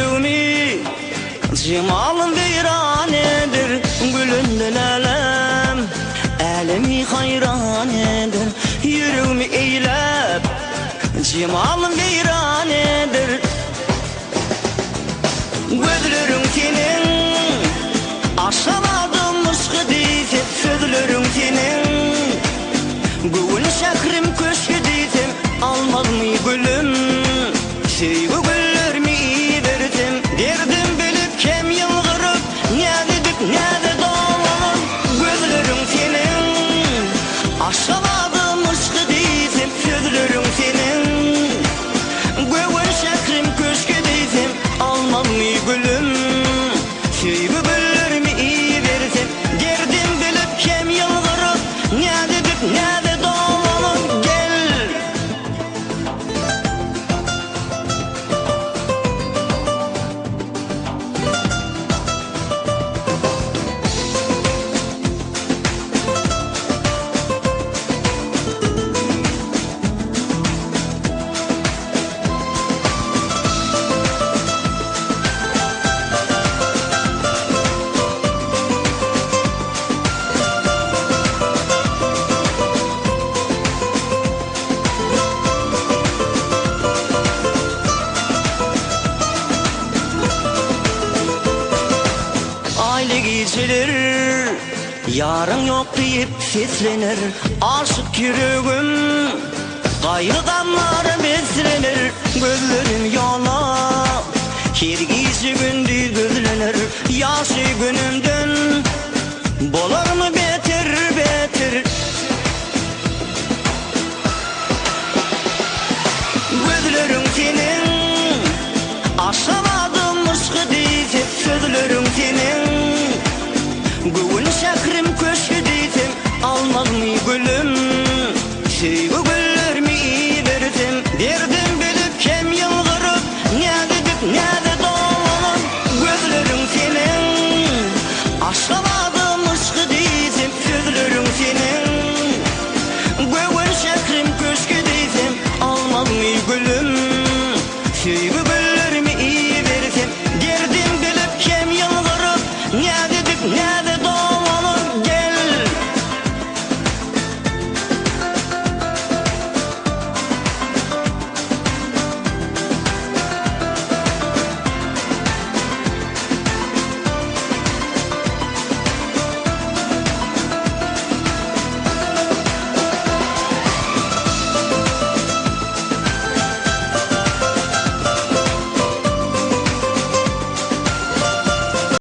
yüreğimi cemalın veyranedir. Gülünden alemi hayran eder. Yüreğimi eylep cemalın veyranedir. Gözlerim senin aşamadım mışkı deyse, sözlerim senin gül şakrim köşkü deyse, almaz mı gülüm sevgi güllerimi verdim. Derdim bilip kem yılgırıp ne dedik ne de doğalım. Gözlerim senin aşamadım mışkı deyse, sözlerim senin gül şakrim köşkü deyse, almaz mı gülüm sevgi güllerimi verdim. Derdim bilip kem yılgırıp ne dedik ne de doğalım. Gel aile geceler yarın yok deyip seslenir. Aşık yüreğim gayrı damlar beslenir. Gözlerim yola her gece gün